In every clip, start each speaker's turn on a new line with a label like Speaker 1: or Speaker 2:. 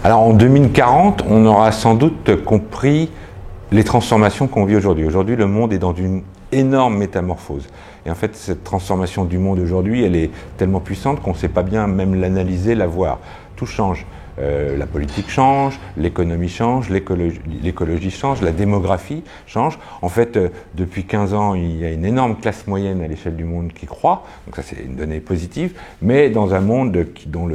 Speaker 1: Alors en 2040, on aura sans doute compris les transformations qu'on vit aujourd'hui. Aujourd'hui, le monde est dans une énorme métamorphose. Et en fait, cette transformation du monde aujourd'hui, elle est tellement puissante qu'on ne sait pas bien même l'analyser, la voir. Tout change. La politique change, l'économie change, l'écologie change, la démographie change. En fait, depuis 15 ans, il y a une énorme classe moyenne à l'échelle du monde qui croît. Donc ça, c'est une donnée positive. Mais dans un monde dont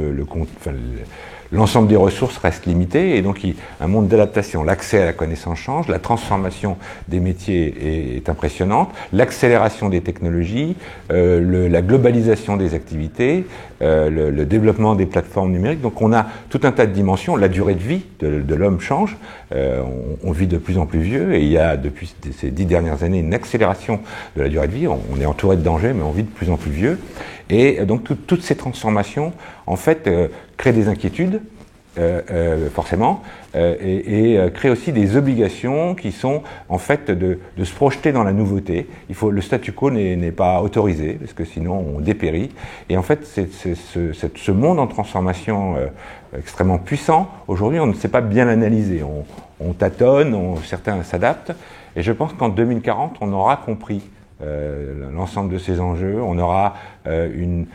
Speaker 1: l'ensemble des ressources reste limité, et donc un monde d'adaptation. L'accès à la connaissance change, la transformation des métiers est impressionnante, l'accélération des technologies, la globalisation des activités, le développement des plateformes numériques. Donc on a tout un tas de dimensions. La durée de vie de l'homme change, on vit de plus en plus vieux, et il y a depuis ces 10 dernières années une accélération de la durée de vie. On est entouré de dangers, mais on vit de plus en plus vieux. Et donc toutes ces transformations, en fait, créent des inquiétudes, forcément, et créent aussi des obligations qui sont, en fait, de se projeter dans la nouveauté. Le statu quo n'est pas autorisé, parce que sinon on dépérit. Et en fait, ce monde en transformation extrêmement puissant, aujourd'hui, on ne sait pas bien l'analyser. On tâtonne, certains s'adaptent, et je pense qu'en 2040, on aura compris l'ensemble de ces enjeux. On aura un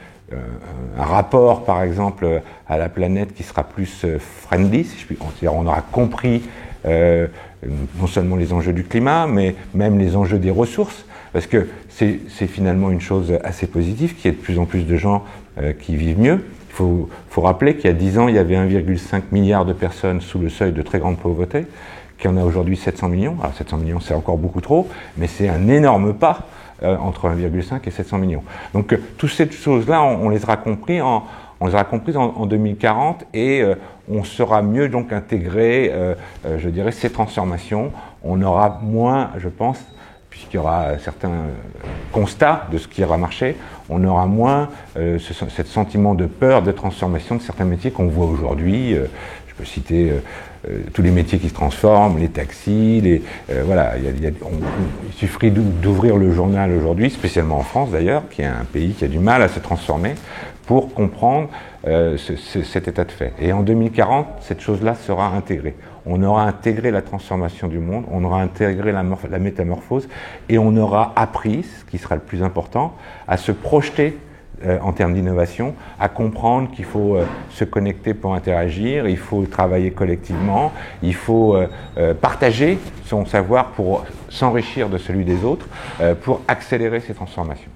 Speaker 1: rapport, par exemple, à la planète qui sera plus friendly, si je puis dire. On aura compris non seulement les enjeux du climat, mais même les enjeux des ressources, parce que c'est finalement une chose assez positive, qu'il y ait de plus en plus de gens qui vivent mieux. Il faut rappeler qu'il y a 10 ans, il y avait 1,5 milliard de personnes sous le seuil de très grande pauvreté, qu'il y en a aujourd'hui 700 millions. Alors 700 millions, c'est encore beaucoup trop, mais c'est un énorme pas entre 1,5 et 700 millions. Donc toutes ces choses-là, on les aura comprises en 2040, et on sera mieux donc intégré, je dirais, ces transformations. On aura moins, je pense, puisqu'il y aura certains constats de ce qui aura marché, on aura moins ce sentiment de peur, de transformation de certains métiers qu'on voit aujourd'hui. Je peux citer tous les métiers qui se transforment, les taxis, voilà. Il suffirait d'ouvrir le journal aujourd'hui, spécialement en France d'ailleurs, qui est un pays qui a du mal à se transformer, pour comprendre cet état de fait. Et en 2040, cette chose-là sera intégrée. On aura intégré la transformation du monde, on aura intégré la métamorphose, et on aura appris, ce qui sera le plus important, à se projeter en termes d'innovation, à comprendre qu'il faut se connecter pour interagir, il faut travailler collectivement, il faut partager son savoir pour s'enrichir de celui des autres, pour accélérer ces transformations.